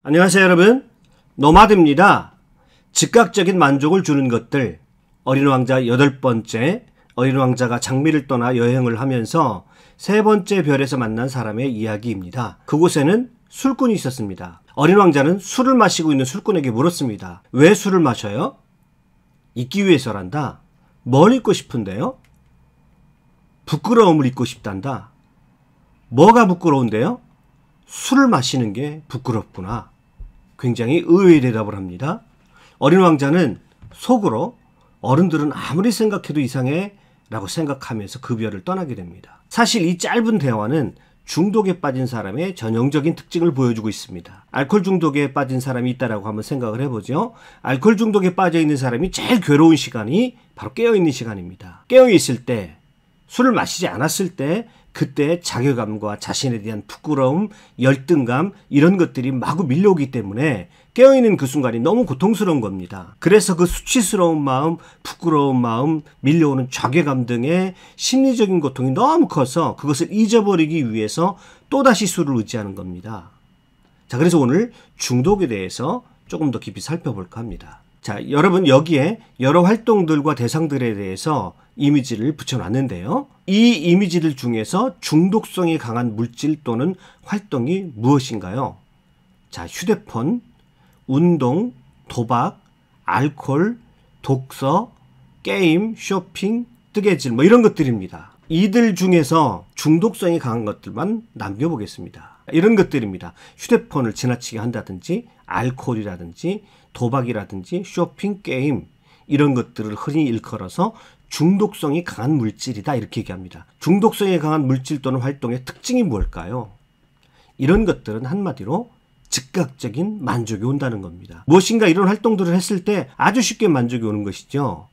안녕하세요 여러분, 노마드입니다. 즉각적인 만족을 주는 것들, 어린 왕자 8번째, 어린 왕자가 장미를 떠나 여행을 하면서 3번째 별에서 만난 사람의 이야기입니다. 그곳에는 술꾼이 있었습니다. 어린 왕자는 술을 마시고 있는 술꾼에게 물었습니다. 왜 술을 마셔요? 잊기 위해서란다. 뭘 잊고 싶은데요? 부끄러움을 잊고 싶단다. 뭐가 부끄러운데요? 술을 마시는 게 부끄럽구나. 굉장히 의외의 대답을 합니다. 어린 왕자는 속으로 어른들은 아무리 생각해도 이상해 라고 생각하면서 그 별을 떠나게 됩니다. 사실 이 짧은 대화는 중독에 빠진 사람의 전형적인 특징을 보여주고 있습니다. 알코올 중독에 빠진 사람이 있다라고 한번 생각을 해보죠. 알코올 중독에 빠져 있는 사람이 제일 괴로운 시간이 바로 깨어있는 시간입니다. 깨어있을 때, 술을 마시지 않았을 때 그때 자괴감과 자신에 대한 부끄러움, 열등감 이런 것들이 마구 밀려오기 때문에 깨어있는 그 순간이 너무 고통스러운 겁니다. 그래서 그 수치스러운 마음, 부끄러운 마음, 밀려오는 자괴감 등의 심리적인 고통이 너무 커서 그것을 잊어버리기 위해서 또다시 술을 의지하는 겁니다. 자, 그래서 오늘 중독에 대해서 조금 더 깊이 살펴볼까 합니다. 자, 여러분 여기에 여러 활동들과 대상들에 대해서 이미지를 붙여놨는데요. 이 이미지들 중에서 중독성이 강한 물질 또는 활동이 무엇인가요? 자, 휴대폰, 운동, 도박, 알코올, 독서, 게임, 쇼핑, 뜨개질 뭐 이런 것들입니다. 이들 중에서 중독성이 강한 것들만 남겨보겠습니다. 이런 것들입니다. 휴대폰을 지나치게 한다든지 알코올이라든지 도박이라든지 쇼핑, 게임 이런 것들을 흔히 일컬어서 중독성이 강한 물질이다 이렇게 얘기합니다. 중독성이 강한 물질 또는 활동의 특징이 뭘까요? 이런 것들은 한마디로 즉각적인 만족이 온다는 겁니다. 무엇인가 이런 활동들을 했을 때 아주 쉽게 만족이 오는 것이죠.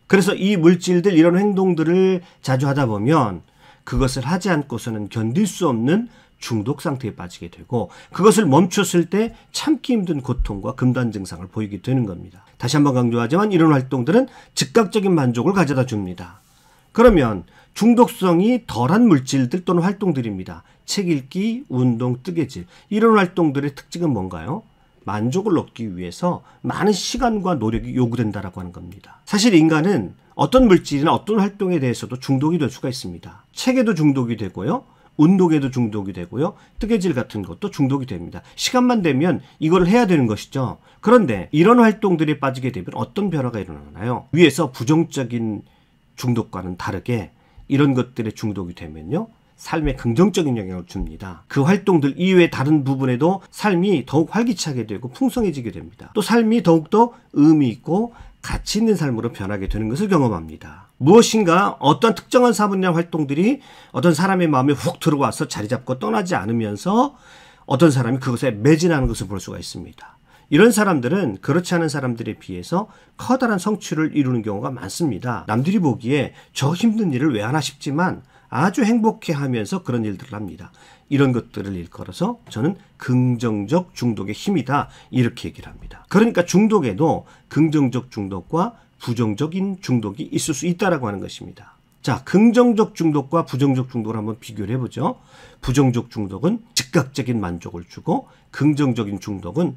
그래서 이 물질들 이런 행동들을 자주 하다 보면 그것을 하지 않고서는 견딜 수 없는 중독 상태에 빠지게 되고 그것을 멈췄을 때 참기 힘든 고통과 금단 증상을 보이게 되는 겁니다. 다시 한번 강조하지만 이런 활동들은 즉각적인 만족을 가져다 줍니다. 그러면 중독성이 덜한 물질들 또는 활동들입니다. 책 읽기, 운동, 뜨개질 이런 활동들의 특징은 뭔가요? 만족을 얻기 위해서 많은 시간과 노력이 요구된다라고 하는 겁니다. 사실 인간은 어떤 물질이나 어떤 활동에 대해서도 중독이 될 수가 있습니다. 책에도 중독이 되고요. 운동에도 중독이 되고요. 뜨개질 같은 것도 중독이 됩니다. 시간만 되면 이걸 해야 되는 것이죠. 그런데 이런 활동들에 빠지게 되면 어떤 변화가 일어나나요? 위에서 부정적인 중독과는 다르게 이런 것들에 중독이 되면요. 삶에 긍정적인 영향을 줍니다. 그 활동들 이외의 다른 부분에도 삶이 더욱 활기차게 되고 풍성해지게 됩니다. 또 삶이 더욱더 의미 있고 가치 있는 삶으로 변하게 되는 것을 경험합니다. 무엇인가 어떤 특정한 사분야 활동들이 어떤 사람의 마음에 훅 들어와서 자리 잡고 떠나지 않으면서 어떤 사람이 그것에 매진하는 것을 볼 수가 있습니다. 이런 사람들은 그렇지 않은 사람들에 비해서 커다란 성취를 이루는 경우가 많습니다. 남들이 보기에 저 힘든 일을 왜 하나 싶지만 아주 행복해하면서 그런 일들을 합니다. 이런 것들을 일컬어서 저는 긍정적 중독의 힘이다 이렇게 얘기를 합니다. 그러니까 중독에도 긍정적 중독과 부정적인 중독이 있을 수 있다라고 하는 것입니다. 자, 긍정적 중독과 부정적 중독을 한번 비교를 해보죠. 부정적 중독은 즉각적인 만족을 주고 긍정적인 중독은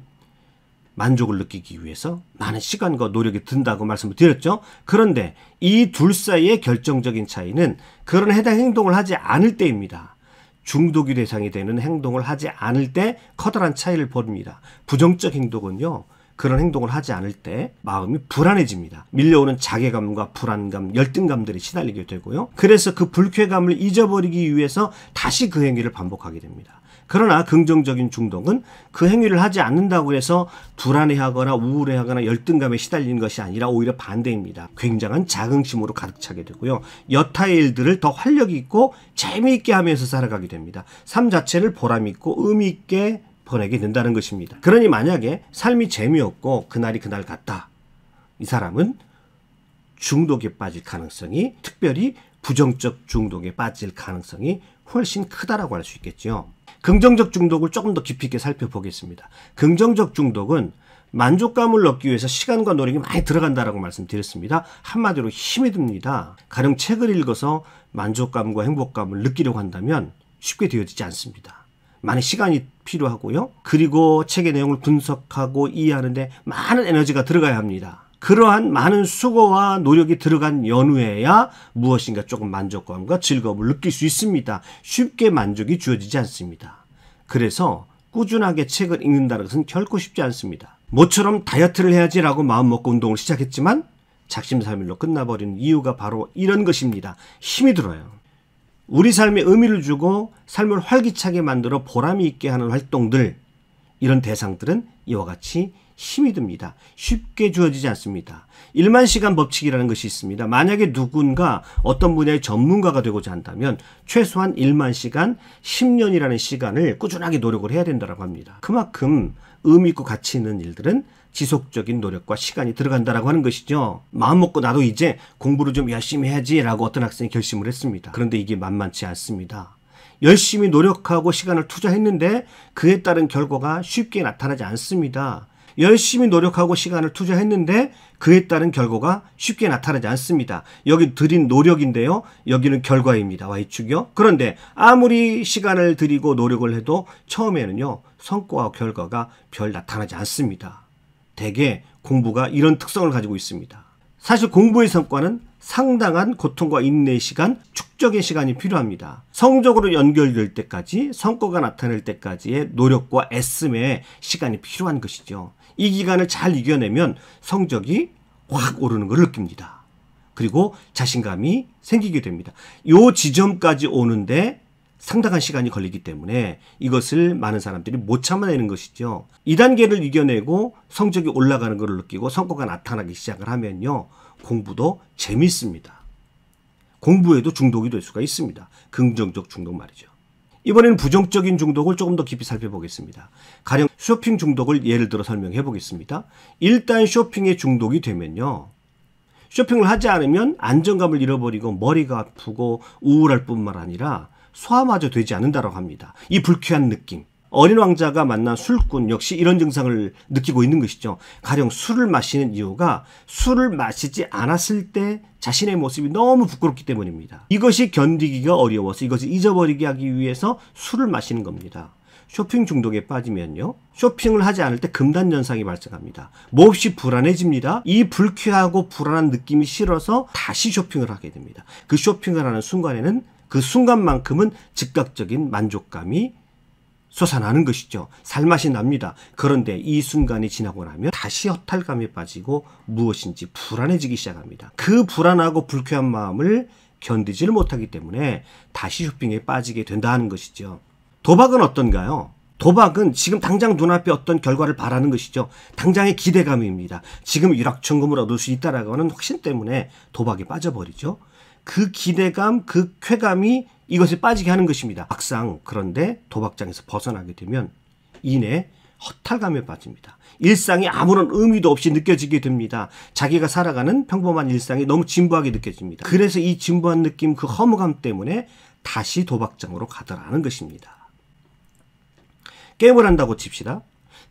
만족을 느끼기 위해서 많은 시간과 노력이 든다고 말씀을 드렸죠. 그런데 이 둘 사이의 결정적인 차이는 그런 해당 행동을 하지 않을 때입니다. 중독이 대상이 되는 행동을 하지 않을 때 커다란 차이를 보입니다. 부정적 행동은요. 그런 행동을 하지 않을 때 마음이 불안해집니다. 밀려오는 자괴감과 불안감, 열등감들이 시달리게 되고요. 그래서 그 불쾌감을 잊어버리기 위해서 다시 그 행위를 반복하게 됩니다. 그러나 긍정적인 중독은 그 행위를 하지 않는다고 해서 불안해하거나 우울해하거나 열등감에 시달리는 것이 아니라 오히려 반대입니다. 굉장한 자긍심으로 가득 차게 되고요. 여타의 일들을 더 활력 있고 재미있게 하면서 살아가게 됩니다. 삶 자체를 보람 있고 의미 있게 보내게 된다는 것입니다. 그러니 만약에 삶이 재미없고 그날이 그날 같다. 이 사람은 중독에 빠질 가능성이 특별히 부정적 중독에 빠질 가능성이 훨씬 크다라고 할 수 있겠죠. 긍정적 중독을 조금 더 깊이 있게 살펴보겠습니다. 긍정적 중독은 만족감을 얻기 위해서 시간과 노력이 많이 들어간다라고 말씀드렸습니다. 한마디로 힘이 듭니다. 가령 책을 읽어서 만족감과 행복감을 느끼려고 한다면 쉽게 되어지지 않습니다. 많은 시간이 필요하고요. 그리고 책의 내용을 분석하고 이해하는데 많은 에너지가 들어가야 합니다. 그러한 많은 수고와 노력이 들어간 연후에야 무엇인가 조금 만족감과 즐거움을 느낄 수 있습니다. 쉽게 만족이 주어지지 않습니다. 그래서 꾸준하게 책을 읽는다는 것은 결코 쉽지 않습니다. 모처럼 다이어트를 해야지라고 마음먹고 운동을 시작했지만 작심삼일로 끝나버리는 이유가 바로 이런 것입니다. 힘이 들어요. 우리 삶에 의미를 주고 삶을 활기차게 만들어 보람이 있게 하는 활동들, 이런 대상들은 이와 같이 힘이 듭니다. 쉽게 주어지지 않습니다. 1만 시간 법칙이라는 것이 있습니다. 만약에 누군가 어떤 분야의 전문가가 되고자 한다면 최소한 1만 시간, 10년이라는 시간을 꾸준하게 노력을 해야 된다고 합니다. 그만큼 의미 있고 가치 있는 일들은 지속적인 노력과 시간이 들어간다고 하는 것이죠. 마음먹고 나도 이제 공부를 좀 열심히 해야지 라고 어떤 학생이 결심을 했습니다. 그런데 이게 만만치 않습니다. 열심히 노력하고 시간을 투자했는데 그에 따른 결과가 쉽게 나타나지 않습니다. 열심히 노력하고 시간을 투자했는데 그에 따른 결과가 쉽게 나타나지 않습니다. 여기 들인 노력인데요. 여기는 결과입니다. Y축이요. 그런데 아무리 시간을 들이고 노력을 해도 처음에는요. 성과와 결과가 별 나타나지 않습니다. 대개 공부가 이런 특성을 가지고 있습니다. 사실 공부의 성과는 상당한 고통과 인내의 시간, 축적의 시간이 필요합니다. 성적으로 연결될 때까지, 성과가 나타날 때까지의 노력과 애씀의 시간이 필요한 것이죠. 이 기간을 잘 이겨내면 성적이 확 오르는 걸 느낍니다. 그리고 자신감이 생기게 됩니다. 이 지점까지 오는데 상당한 시간이 걸리기 때문에 이것을 많은 사람들이 못 참아내는 것이죠. 이 단계를 이겨내고 성적이 올라가는 것을 느끼고 성과가 나타나기 시작을 하면요. 공부도 재밌습니다. 공부에도 중독이 될 수가 있습니다. 긍정적 중독 말이죠. 이번에는 부정적인 중독을 조금 더 깊이 살펴보겠습니다. 가령 쇼핑 중독을 예를 들어 설명해 보겠습니다. 일단 쇼핑에 중독이 되면요. 쇼핑을 하지 않으면 안정감을 잃어버리고 머리가 아프고 우울할 뿐만 아니라 소화마저 되지 않는다고 합니다. 이 불쾌한 느낌. 어린 왕자가 만난 술꾼 역시 이런 증상을 느끼고 있는 것이죠. 가령 술을 마시는 이유가 술을 마시지 않았을 때 자신의 모습이 너무 부끄럽기 때문입니다. 이것이 견디기가 어려워서 이것을 잊어버리게 하기 위해서 술을 마시는 겁니다. 쇼핑 중독에 빠지면요. 쇼핑을 하지 않을 때 금단현상이 발생합니다. 몹시 불안해집니다. 이 불쾌하고 불안한 느낌이 싫어서 다시 쇼핑을 하게 됩니다. 그 쇼핑을 하는 순간에는 그 순간만큼은 즉각적인 만족감이 솟아나는 것이죠. 살맛이 납니다. 그런데 이 순간이 지나고 나면 다시 허탈감에 빠지고 무엇인지 불안해지기 시작합니다. 그 불안하고 불쾌한 마음을 견디지를 못하기 때문에 다시 쇼핑에 빠지게 된다는 것이죠. 도박은 어떤가요? 도박은 지금 당장 눈앞에 어떤 결과를 바라는 것이죠. 당장의 기대감입니다. 지금 일확천금을 얻을 수 있다라고 하는 확신 때문에 도박에 빠져버리죠. 그 기대감, 그 쾌감이 이것에 빠지게 하는 것입니다. 막상 그런데 도박장에서 벗어나게 되면 이내 허탈감에 빠집니다. 일상이 아무런 의미도 없이 느껴지게 됩니다. 자기가 살아가는 평범한 일상이 너무 진부하게 느껴집니다. 그래서 이 진부한 느낌, 그 허무감 때문에 다시 도박장으로 가더라는 것입니다. 게임을 한다고 칩시다.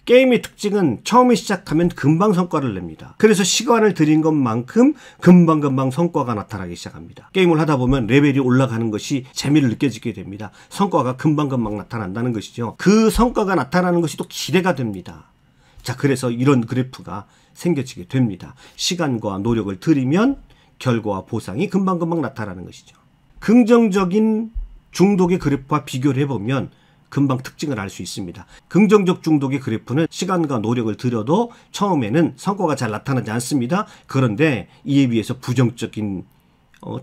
게임의 특징은 처음에 시작하면 금방 성과를 냅니다. 그래서 시간을 들인 것만큼 금방금방 성과가 나타나기 시작합니다. 게임을 하다 보면 레벨이 올라가는 것이 재미를 느껴지게 됩니다. 성과가 금방금방 나타난다는 것이죠. 그 성과가 나타나는 것이 또 기대가 됩니다. 자, 그래서 이런 그래프가 생겨지게 됩니다. 시간과 노력을 들이면 결과와 보상이 금방금방 나타나는 것이죠. 긍정적인 중독의 그래프와 비교를 해보면 금방 특징을 알 수 있습니다. 긍정적 중독의 그래프는 시간과 노력을 들여도 처음에는 성과가 잘 나타나지 않습니다. 그런데 이에 비해서 부정적인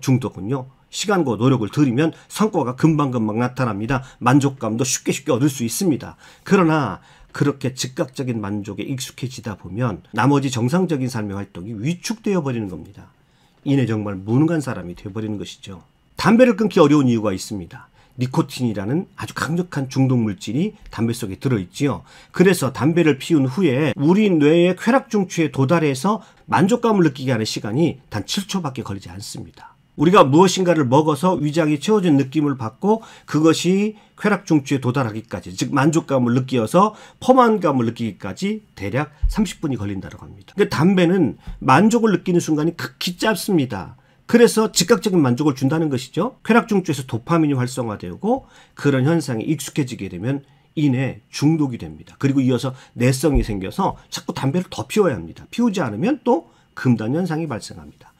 중독은요. 시간과 노력을 들이면 성과가 금방금방 나타납니다. 만족감도 쉽게 얻을 수 있습니다. 그러나 그렇게 즉각적인 만족에 익숙해지다 보면 나머지 정상적인 삶의 활동이 위축되어 버리는 겁니다. 이내 정말 무능한 사람이 되어버리는 것이죠. 담배를 끊기 어려운 이유가 있습니다. 니코틴이라는 아주 강력한 중독 물질이 담배 속에 들어있지요. 그래서 담배를 피운 후에 우리 뇌의 쾌락 중추에 도달해서 만족감을 느끼게 하는 시간이 단 7초밖에 걸리지 않습니다. 우리가 무엇인가를 먹어서 위장이 채워진 느낌을 받고 그것이 쾌락 중추에 도달하기까지, 즉 만족감을 느끼어서 포만감을 느끼기까지 대략 30분이 걸린다고 합니다. 그러니까 담배는 만족을 느끼는 순간이 극히 짧습니다. 그래서 즉각적인 만족을 준다는 것이죠. 쾌락중추에서 도파민이 활성화되고 그런 현상에 익숙해지게 되면 이내 중독이 됩니다. 그리고 이어서 내성이 생겨서 자꾸 담배를 더 피워야 합니다. 피우지 않으면 또 금단 현상이 발생합니다.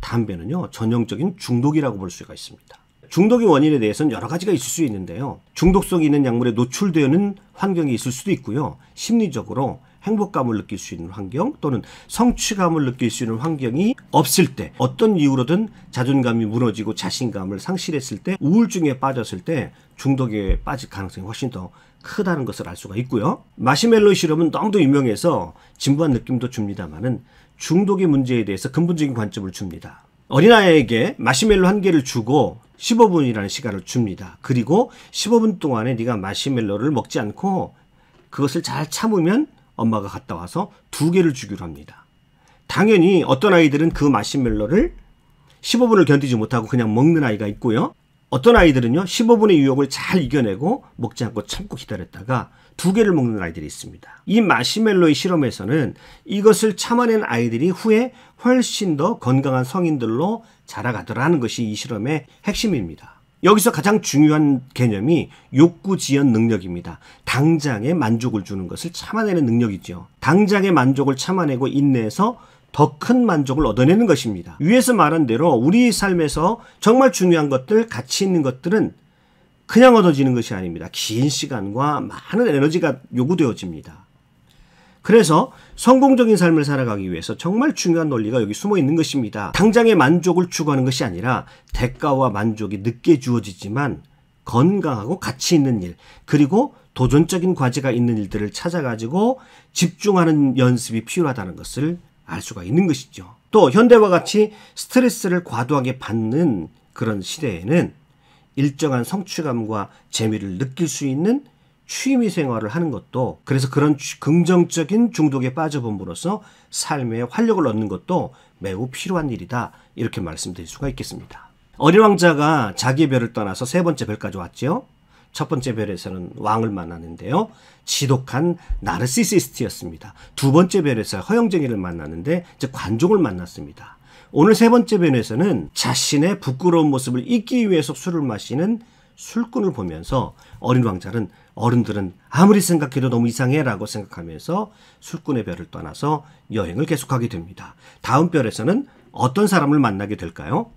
담배는요, 전형적인 중독이라고 볼 수가 있습니다. 중독의 원인에 대해서는 여러 가지가 있을 수 있는데요. 중독성이 있는 약물에 노출되는 환경이 있을 수도 있고요. 심리적으로 행복감을 느낄 수 있는 환경 또는 성취감을 느낄 수 있는 환경이 없을 때, 어떤 이유로든 자존감이 무너지고 자신감을 상실했을 때, 우울증에 빠졌을 때 중독에 빠질 가능성이 훨씬 더 크다는 것을 알 수가 있고요. 마시멜로 시럽은 너무도 유명해서 진부한 느낌도 줍니다만은 중독의 문제에 대해서 근본적인 관점을 줍니다. 어린아이에게 마시멜로 한 개를 주고 15분이라는 시간을 줍니다. 그리고 15분 동안에 네가 마시멜로를 먹지 않고 그것을 잘 참으면 엄마가 갔다 와서 2개를 주기로 합니다. 당연히 어떤 아이들은 그 마시멜로를 15분을 견디지 못하고 그냥 먹는 아이가 있고요. 어떤 아이들은요, 15분의 유혹을 잘 이겨내고 먹지 않고 참고 기다렸다가 2개를 먹는 아이들이 있습니다. 이 마시멜로의 실험에서는 이것을 참아낸 아이들이 후에 훨씬 더 건강한 성인들로 자라가더라는 것이 이 실험의 핵심입니다. 여기서 가장 중요한 개념이 욕구지연 능력입니다. 당장의 만족을 주는 것을 참아내는 능력이죠. 당장의 만족을 참아내고 인내해서 더 큰 만족을 얻어내는 것입니다. 위에서 말한 대로 우리 삶에서 정말 중요한 것들, 가치 있는 것들은 그냥 얻어지는 것이 아닙니다. 긴 시간과 많은 에너지가 요구되어집니다. 그래서 성공적인 삶을 살아가기 위해서 정말 중요한 논리가 여기 숨어 있는 것입니다. 당장의 만족을 추구하는 것이 아니라 대가와 만족이 늦게 주어지지만 건강하고 가치 있는 일, 그리고 도전적인 과제가 있는 일들을 찾아가지고 집중하는 연습이 필요하다는 것을 알 수가 있는 것이죠. 또 현대와 같이 스트레스를 과도하게 받는 그런 시대에는 일정한 성취감과 재미를 느낄 수 있는 취미 생활을 하는 것도, 그래서 그런 긍정적인 중독에 빠져봄으로써 삶의 활력을 얻는 것도 매우 필요한 일이다, 이렇게 말씀드릴 수가 있겠습니다. 어린 왕자가 자기의 별을 떠나서 3번째 별까지 왔죠. 첫 번째 별에서는 왕을 만나는데요, 지독한 나르시시스트였습니다. 2번째 별에서 허영쟁이를 만났는데 즉 관종을 만났습니다. 오늘 3번째 별에서는 자신의 부끄러운 모습을 잊기 위해서 술을 마시는 술꾼을 보면서 어린 왕자는, 어른들은 아무리 생각해도 너무 이상해 라고 생각하면서 술꾼의 별을 떠나서 여행을 계속하게 됩니다. 다음 별에서는 어떤 사람을 만나게 될까요?